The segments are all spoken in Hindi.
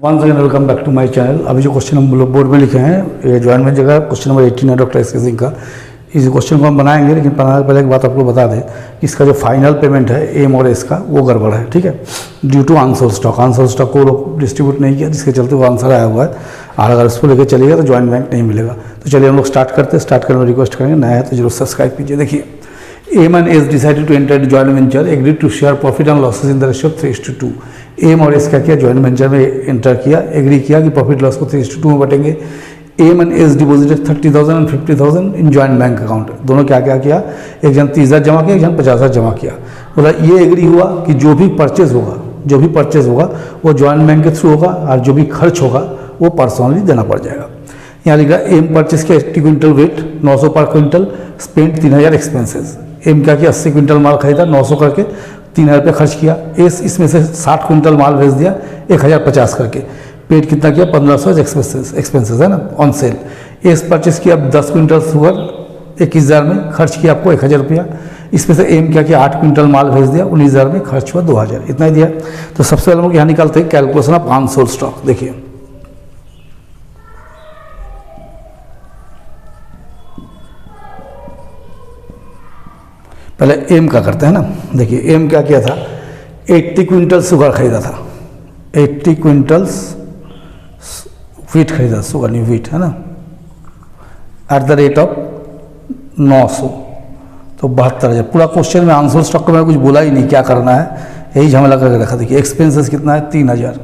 One second, welcome back to my channel. अभी जो क्वेश्चन हम लोग बोर्ड में लिखे हैं, ये जॉइंट वेंचर का क्वेश्चन नंबर 18 है डॉक्टर एस के सिंह का। इस क्वेश्चन को हम बनाएंगे, लेकिन बनाने से पहले एक बात आपको बता दें कि इसका जो फाइनल पेमेंट है एम और एस का, वो गड़बड़ है। ठीक है, ड्यू टू अनसोल्ड स्टॉक को लोग डिस्ट्रीब्यूट नहीं किया, जिसके चलते वो आंसर आया हुआ है। और अगर उसको लेकर चलिएगा तो जॉइंट बैंक नहीं मिलेगा। तो चलिए हम लोग स्टार्ट करते हैं। स्टार्ट करने में रिक्वेस्ट करेंगे, नया है तो जरूर सब्सक्राइब कीजिए। देखिए, M and S decided to enter joint venture, agreed to share profit and losses in the ratio of 3:2। M और एस क्या किया, जॉइंट वेंचर में एंटर किया, एग्री किया कि प्रॉफिट लॉस को 3:2 में बटेंगे। M and S deposited 30,000 and 50,000 in joint bank account. दोनों क्या क्या किया, एक जन 30,000 जमा किया, एक जन 50,000 जमा किया। बोला ये एग्री हुआ कि जो भी परचेज होगा वो जॉइंट बैंक के थ्रू होगा, और जो भी खर्च होगा वो पर्सनली देना पड़ जाएगा। यहाँ लिखा एम परचेज किया 80 क्विंटल वेट, 900 पर क्विंटल, स्पेंड 3,000 एक्सपेंसेस। एम क्या किया, 80 क्विंटल माल खरीदा, 900 करके 3,000 रुपये खर्च किया। एस इसमें से 60 क्विंटल माल भेज दिया 1,050 करके, पेड कितना किया 1,500 एक्सपेंसेस है ना, ऑन सेल। एस परचेस किया 10 क्विंटल शुगर 21,000 में, खर्च किया आपको 1,000 रुपया। इसमें से एम क्या किया 8 क्विंटल माल भेज दिया 19,000 में, खर्च हुआ 2,000, इतना ही दिया। तो सबसे पहले हम लोग यहाँ निकालते हैं कैलकुलेशन ऑफ अनसोल्ड स्टॉक। देखिए पहले एम का करते हैं ना। देखिए एम क्या किया था, 80 क्विंटल शुगर खरीदा था, 80 क्विंटल्स वीट खरीदा, शुगर नहीं वीट है ना, एट द रेट ऑफ 900, तो 72,000। पूरा क्वेश्चन में आंसर स्टॉक को मैंने कुछ बोला ही नहीं, क्या करना है यही झमेला करके रखा। देखिए एक्सपेंसेस कितना है 3,000,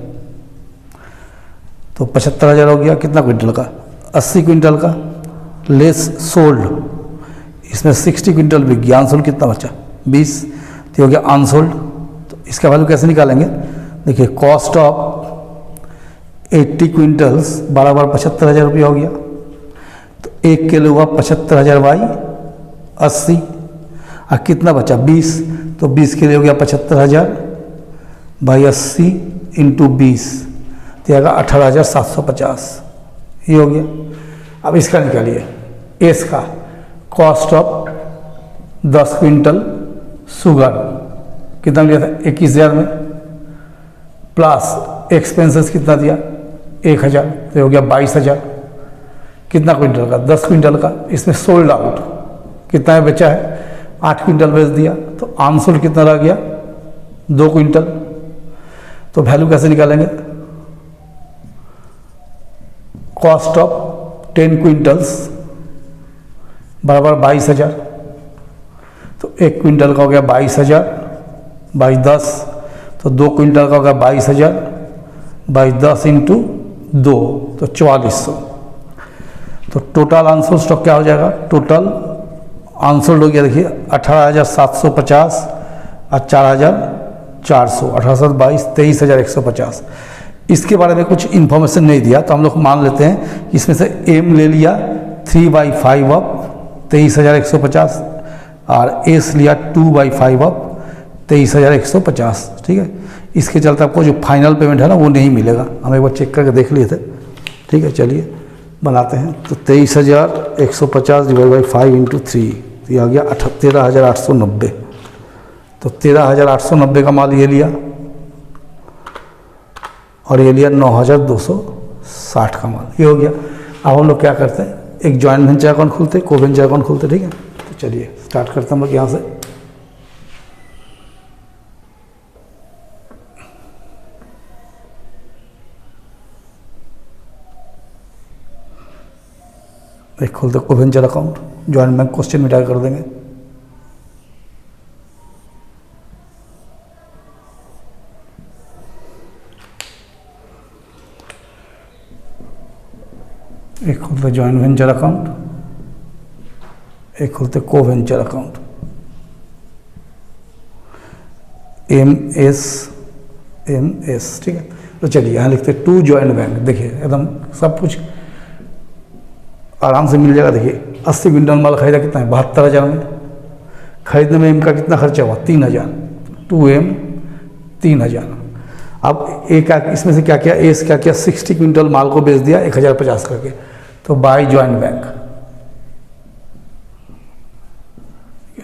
तो 75,000 हो गया। कितना क्विंटल का, 80 क्विंटल का, लेस सोल्ड, इसमें 60 क्विंटल बिक गया, अनसोल्ड कितना बचा 20, तो हो गया अनसोल्ड। तो इसका वैल्यू कैसे निकालेंगे, देखिए कॉस्ट ऑफ 80 क्विंटल्स 12 बार 75,000 रुपया हो गया, तो 1 किलो हुआ 75,000 बाई 80, और कितना बचा 20, तो 20 किलो हो गया 75,000 बाई 80 इंटू 20, तो आएगा 18,750, ये हो गया। अब इसका निकालिए, एस का कॉस्ट ऑफ 10 क्विंटल शुगर कितना लिया था 21,000 में, प्लस एक्सपेंसेस कितना दिया 1,000, तो हो गया 22,000। कितना क्विंटल का, 10 क्विंटल का, इसमें सोल्ड आउट कितना है बचा है 8 क्विंटल बेच दिया, तो अनसोल्ड कितना रह गया 2 क्विंटल। तो वैल्यू कैसे निकालेंगे, कॉस्ट ऑफ 10 क्विंटल्स बराबर 22,000, तो 1 क्विंटल का हो गया 22,000 बाई 10, तो 2 क्विंटल का हो गया 22,000 बाई 10 इंटू 2, तो 4,400। तो टोटल अनसोल्ड स्टॉक क्या हो जाएगा, टोटल अनसोल्ड हो गया देखिए 18,750 और 4,400, 18,722 23,150। इसके बारे में कुछ इन्फॉर्मेशन नहीं दिया, तो हम लोग मान लेते हैं कि इसमें से एम ले लिया 3/5 ऑफ 23,150, और एस लिया 2/5 ऑफ 23,150। ठीक है, इसके चलते आपको जो फाइनल पेमेंट है ना वो नहीं मिलेगा। हम एक बार चेक करके देख लिए थे। ठीक है, चलिए बनाते हैं। तो 23,150 डिवाइड बाई 5 इंटू 3, तो ये आ गया 13,890। तो 13,890 का माल ये लिया, और ये लिया 9,260 का माल, ये हो गया। अब हम लोग क्या करते हैं, एक जॉइंट वेंचर अकाउंट खोलते, को वेंचर अकाउंट खोलते। ठीक है, तो चलिए स्टार्ट करते हैं हम लोग यहाँ से। एक खोलते को venture account, joint bank question मिटा कर देंगे। एक खोलते जॉइंट वेंचर अकाउंट, एक खोलते को वेंचर अकाउंट। एम एस ठीक है। तो चलिए यहाँ लिखते 2 जॉइंट बैंक। देखिए एकदम सब कुछ आराम से मिल जाएगा। देखिए 80 क्विंटल माल खरीदा, कितना है 72,000 में, खरीदने में एम का कितना खर्चा हुआ 3,000, 2M 3,000। अब एक इसमें से क्या किया, एस क्या किया 60 क्विंटल माल को बेच दिया 1,050 करके, तो बाय जॉइंट बैंक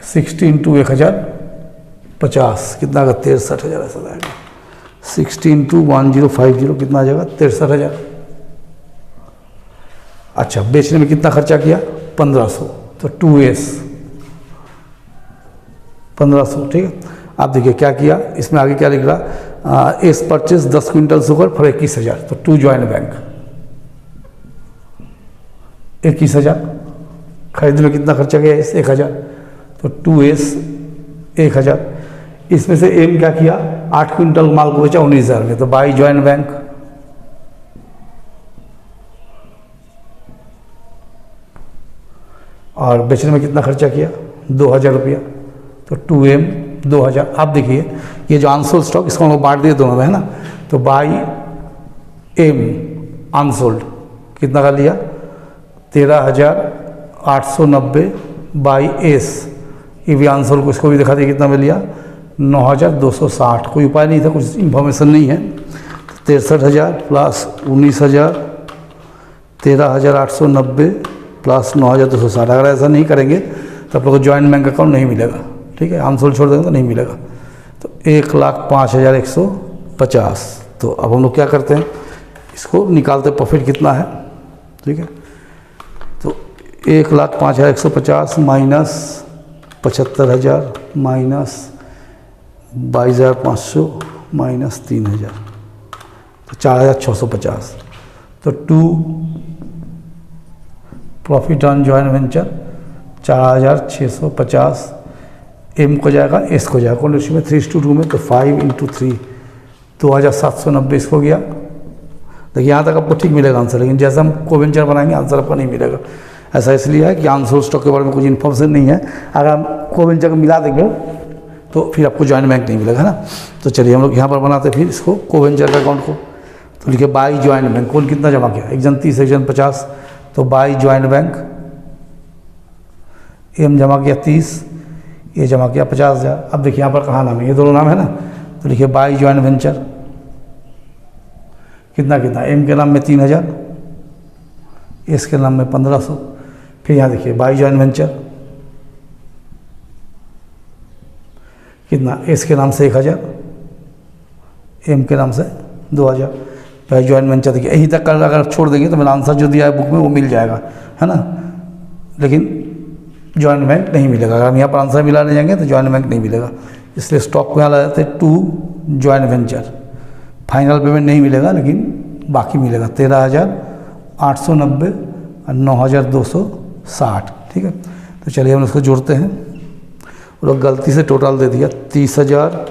60 इंटू 1,050 कितना का 63,000 ऐसा आएगा। 16,2,1050 कितना आ जाएगा? 63,000। अच्छा, बेचने में कितना खर्चा किया? 1,500, तो 2S 1,500, ठीक है। आप देखिए क्या किया, इसमें आगे क्या लिख रहा, S purchase 10 quintal sugar for 21,000, तो 2 ज्वाइंट बैंक 21,000। खरीदने में कितना खर्चा गया? इस 1,000, तो 2S 1,000। इसमें से एम क्या किया, 8 क्विंटल माल को बेचा 19,000 में, तो बाई ज्वाइंट बैंक। और बेचने में कितना खर्चा किया? 2,000 रुपया, तो 2M 2,000। आप देखिए ये जो अनसोल्ड स्टॉक, इसको हम लोग बांट दिए दोनों में, है ना। तो बाई एम अनसोल्ड कितना का लिया? 13,890 बाई एस, ये भी अनसोल्ड को इसको भी दिखा दिया कितना में लिया? 9,260। कोई उपाय नहीं था, कुछ इन्फॉर्मेशन नहीं है। 63,000 प्लस 19,000, 13,890 प्लस 9,260। अगर ऐसा नहीं करेंगे तो आप लोग को ज्वाइंट बैंक अकाउंट नहीं मिलेगा, ठीक है। अनसोल्ड छोड़ देंगे तो नहीं मिलेगा। तो 1,05,150। तो अब हम लोग क्या करते हैं, इसको निकालते प्रॉफिट कितना है, ठीक है। तो 1,05,150 माइनस 75,000 माइनस 22,500 माइनस 3,000, तो 4,650। तो 2 profit on joint venture 4,650। M को जाएगा, एस को जाएगा, कौन रेशियो में? 3:2 में, तो 5 × 3 2,790 इसको गया। देखिए यहाँ तक आपको ठीक मिलेगा आंसर, लेकिन जैसे हम को वेंचर बनाएंगे आंसर आपका नहीं मिलेगा। ऐसा इसलिए है कि अनसोल्ड स्टॉक के बारे में कुछ इन्फॉर्मेशन नहीं है। अगर हम को वेंचर को मिला देंगे तो फिर आपको जॉइंट बैंक नहीं मिलेगा, है ना। तो चलिए हम लोग यहाँ पर बनाते फिर इसको को वेंचर का अकाउंट को। तो लिखिए बाई जॉइंट बैंक। कौन कितना जमा किया? एक जन 30, एक जन 50, तो बाई जॉइंट बैंक एम जमा किया 30, ये जमा किया 50,000। अब देखिए यहाँ पर कहाँ नाम है, ये दोनों नाम है ना। तो लिखिए बाई जॉइंट वेंचर कितना कितना, एम के नाम में 3,000, एस के नाम में 1,500। फिर यहाँ देखिए बाई जॉइंट वेंचर कितना, एस के नाम से 1,000, एम के नाम से 2,000। बाई जॉइंट वेंचर देखिए यहीं तक कर, अगर छोड़ देंगे तो मेरा आंसर जो दिया है बुक में वो मिल जाएगा, है ना। लेकिन जॉइंट बैंक नहीं मिलेगा। अगर हम यहाँ पर आंसर मिलाने जाएंगे तो जॉइंट बैंक नहीं मिलेगा, इसलिए स्टॉक को यहाँ ला जाते हैं 2 जॉइंट वेंचर। फाइनल पेमेंट नहीं मिलेगा लेकिन बाकी मिलेगा 13,890 और 9,260, ठीक है। तो चलिए हम उसको जोड़ते हैं। वो लोग गलती से टोटल दे दिया 30,000,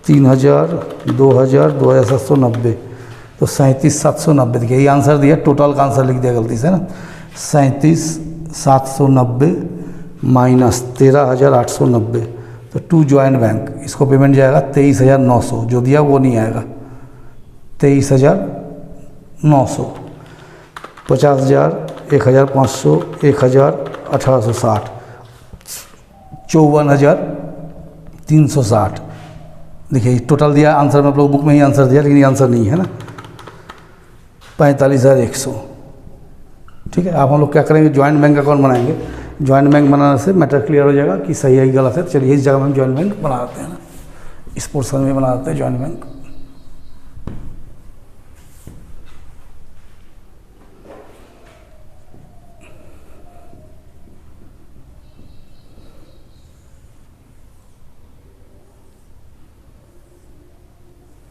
3,000, 2,000, 2,790, तो 37,790। देखिए ये आंसर दिया, टोटल का आंसर लिख दिया गलती से ना। 37,790 माइनस 13,890, तो 2 जॉइंट बैंक, इसको पेमेंट जाएगा 23,900। जो दिया वो नहीं आएगा, 23,900। 50,000, 1,500, 1,000, 1,860, 54,360। देखिए टोटल दिया, आंसर में आप लोग बुक में ही आंसर दिया, लेकिन ये आंसर नहीं है ना। 45,100, ठीक है। आप हम लोग क्या करेंगे, जॉइंट बैंक अकाउंट बनाएंगे। जॉइंट बैंक बनाने से मैटर क्लियर हो जाएगा कि सही है कि गलत है। चलिए इस जगह में हम जॉइंट बैंक बना देते हैं ना, इस पोर्शन में बना देते हैं जॉइंट बैंक।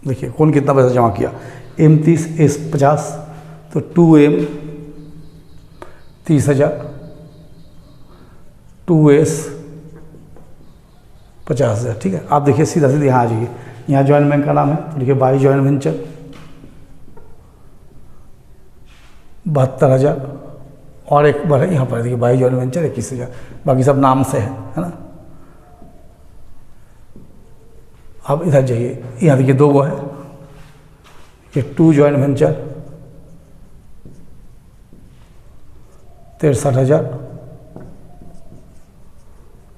देखिए कौन कितना पैसा जमा किया, एम 30, एस 50, तो 2M 30,000, 2S 50,000, ठीक है। आप देखिए सीधा सीधा यहाँ आ जाइए, यहाँ जॉइंट बैंक का नाम है, तो देखिए बाई जॉइंट वेंचर 72,000, और एक बार यहाँ पर देखिए बाई जॉइंट वेंचर 21,000, बाकी सब नाम से है ना। अब इधर जाइए, यहाँ देखिए 2 गो है, ये 2 जॉइंट वेंचर 63,000,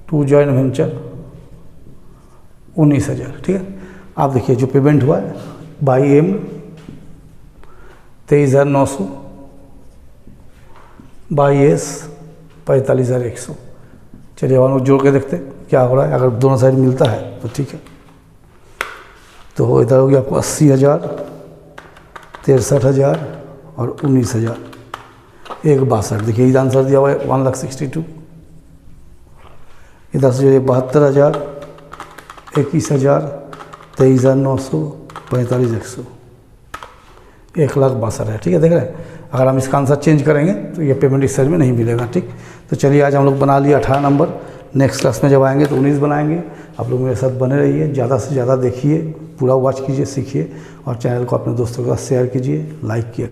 2 जॉइंट वेंचर 19,000, ठीक है। आप देखिए जो पेमेंट हुआ है बाई एम 23,900, बाई एस 45,100। चलिए हम लोग जोड़ के देखते हैं क्या हो रहा है। अगर दोनों साइड मिलता है तो ठीक है। तो इधर हो गया आपको 80,000, 63,000 और 19,000, 1,62। देखिए इधर आंसर दिया हुआ है 1,62,000। इधर से 72,000, 21,000, 23,900, 45,100, 1,62,000 है। ठीक है, देख रहे हैं। अगर हम इसका आंसर चेंज करेंगे तो ये पेमेंट इस साइज में नहीं मिलेगा। ठीक, तो चलिए आज हम लोग बना लिए 18 नंबर। नेक्स्ट क्लास में जब आएंगे तो 19 बनाएंगे। आप लोग मेरे साथ बने रहिए, ज़्यादा से ज़्यादा देखिए, पूरा वॉच कीजिए, सीखिए और चैनल को अपने दोस्तों के साथ शेयर कीजिए, लाइक किए।